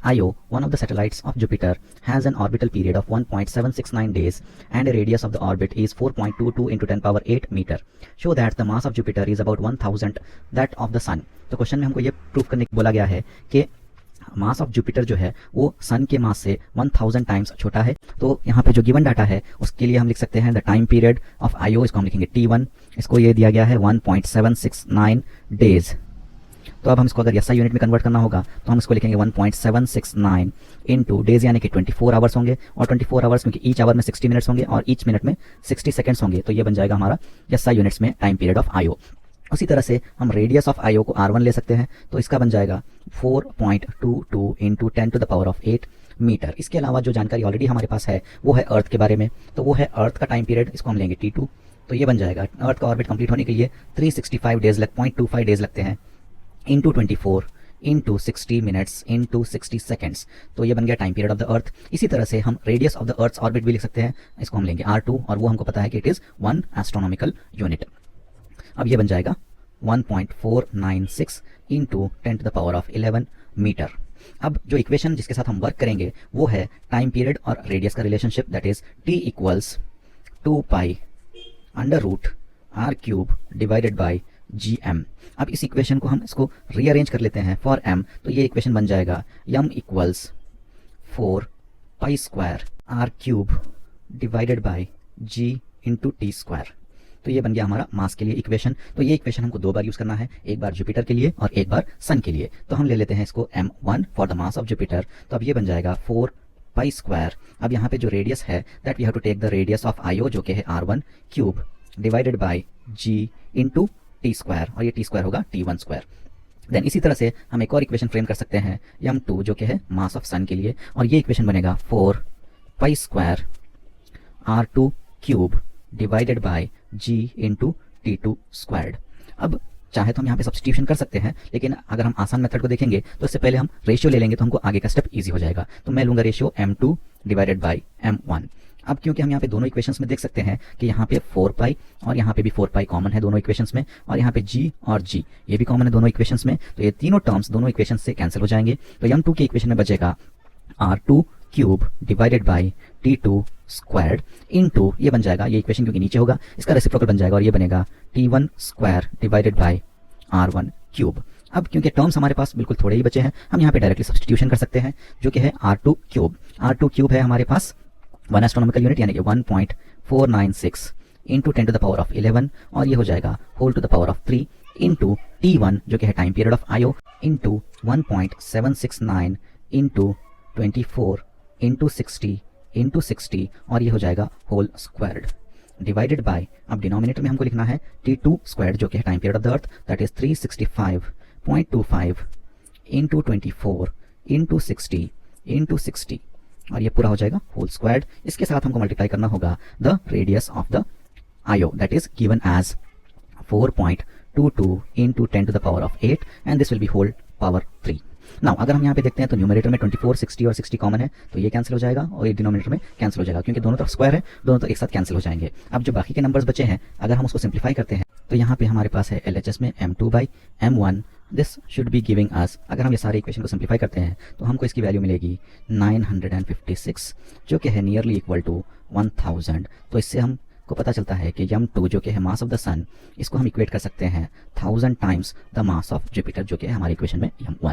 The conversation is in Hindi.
Io, one of the satellites of Jupiter, has an orbital period of 1.769 days and a radius of the orbit is 4.22 into 10 power 8 meter. Show that the mass of Jupiter is about 1000 that of the sun. तो क्वेश्चन में हमको ये प्रूफ करने को बोला गया है कि मास ऑफ जुपिटर जो है वो सन के मास से 1000 टाइम्स छोटा है। तो यहाँ पे जो गिवन डाटा है उसके लिए हम लिख सकते हैं the time period of IO, इसको हम लिखेंगे T1, इसको ये दिया गया है 1.769 डेज। तो अब हम इसको अगर SI यूनिट में कन्वर्ट करना होगा तो हम इसको लिखेंगे 1.769 इंटू डेज यानी कि 24 आवर्स होंगे, और 24 आवर्स क्योंकि ईच आवर में 60 मिनट्स होंगे और ईच मिनट में 60 सेकंड्स होंगे, तो ये बन जाएगा हमारा SI यूनिट्स में टाइम पीरियड ऑफ आईओ। उसी तरह से हम रेडियस ऑफ आईओ को R1 ले सकते हैं, तो इसका बन जाएगा 4.22 into 10 to the power of 8 metre. इसके अलावा जो जानकारी ऑलरेडी हमारे पास है वो है अर्थ के बारे में, तो वो है अर्थ का टाइम पीरियड, इसको हम लेंगे T2। तो ये बन जाएगा अर्थ का ऑर्बिट कंप्लीट होने के लिए 365 डेज 0.25 डेज लगते हैं into 24 into 60 minutes into 60 seconds, तो ये बन गया टाइम पीरियड ऑफ द अर्थ। इसी तरह से हम radius of the earth orbit भी लिख सकते हैं, इसको हम लेंगे R2 और वो हमको पता है कि इट इज 1 एस्ट्रोनॉमिकल यूनिट। अब ये बन जाएगा 1.496 into 10 to the power of 11 metre. अब जो इक्वेशन जिसके साथ हम वर्क करेंगे वो है टाइम पीरियड और रेडियस का relationship, that is T equals 2 pi under root R cube divided by GM। अब इस इक्वेशन को हम इसको रीअरेंज कर लेते हैं फॉर M, तो ये इक्वेशन बन जाएगा M equals 4 pi square R cube divided by G into T square. तो ये बन गया हमारा मास के लिए इक्वेशन। तो ये इक्वेशन हमको दो बार यूज करना है, एक बार जुपिटर के लिए और एक बार सन के लिए। तो हम ले लेते हैं इसको M1 for the mass of Jupiter, तो अब ये बन जाएगा 4 पाई स्क्वायर। अब यहाँ पे जो रेडियस है that we have to take the radius of Io जो कि है R1 cube divided by G into T square, और ये T स्क्वायर होगा T1 स्क्वायर। देन इसी तरह से हम एक और इक्वेशन फ्रेम कर सकते हैं M2 जो कि है मास ऑफ सन के लिए, और ये इक्वेशन बनेगा 4 pi square R2 cube divided by G into T2 squared. अब चाहे तो हम यहाँ पे सब्स्टिट्यूशन कर सकते हैं, लेकिन अगर हम आसान मेथड को देखेंगे तो इससे पहले हम रेशियो ले लेंगे तो हमको आगे का स्टेप इजी हो जाएगा। तो मैं लूंगा ratio M2 divided by M1। अब क्योंकि हम यहाँ पे दोनों इक्वेशंस में देख सकते हैं कि यहाँ पे 4 पाई और यहाँ पे भी 4 पाई कॉमन है दोनों इक्वेशंस में, और यहाँ पे G और G ये भी कॉमन है दोनों इक्वेशंस में, तो ये तीनों टर्म्स दोनों इक्वेशंस से कैंसिल हो जाएंगे। तो M2 की इक्वेशन में बचेगा R2 cube divided by T2 squared into, ये बन जाएगा, ये इक्वेशन क्योंकि नीचे होगा इसका रेसिप्रोकल बन जाएगा और ये बनेगा T1 square divided by R1 cube. अब क्योंकि टर्म्स हमारे पास बिल्कुल थोड़े ही बचे हैं, हम यहाँ पे डायरेक्टली सब्स्टिट्यूशन कर सकते हैं जो कि है R2 क्यूब। R2 क्यूब है हमारे पास 1 एस्ट्रोनॉमिकल यूनिट यानी कि 1.496 into 10 to the power of 11, और ये हो जाएगा whole to the power of 3 into T1 जो कि है time period of Io into 1.769 into 24 into 60 और ये हो जाएगा होल स्क्वायर्ड डिवाइडेड बाय, अब डिनोमिनेटर में हमको लिखना है T2 स्क्वायर्ड जो कि है time period of the earth, that is 365.25 into 24 into 60 और ये पूरा हो जाएगा होल स्क्वायर्ड। इसके साथ हमको मल्टीप्लाई करना होगा the radius of the Io that is given as 4.22 into 10 to the power of 8 and this will be whole power 3। Now अगर हम यहाँ पे देखते हैं तो न्यूमरेटर में 24, 60 और 60 कॉमन है, तो ये कैंसिल हो जाएगा और ये डिनोमिनेटर में कैंसिल हो जाएगा क्योंकि दोनों तरफ स्क्वायर है, दोनों तरफ एक साथ कैंसिल हो जाएंगे। अब जो बाकी के नंबर्स बचे हैं अगर हम उसको सिंप्लीफाई करते हैं तो यहाँ पे हमारे पास है LHS में M2 by M1, this should be giving us, अगर हम ये सारे इक्वेशन को सिंप्लीफाई करते हैं तो हमको इसकी वैल्यू मिलेगी 956 जो कि है नियरली इक्वल टू 1000। तो इससे हमको पता चलता है कि M2 जो कि है मास ऑफ द सन, इसको हम इक्वेट कर सकते हैं 1000 times the mass of Jupiter जो कि है हमारी इक्वेशन में M1।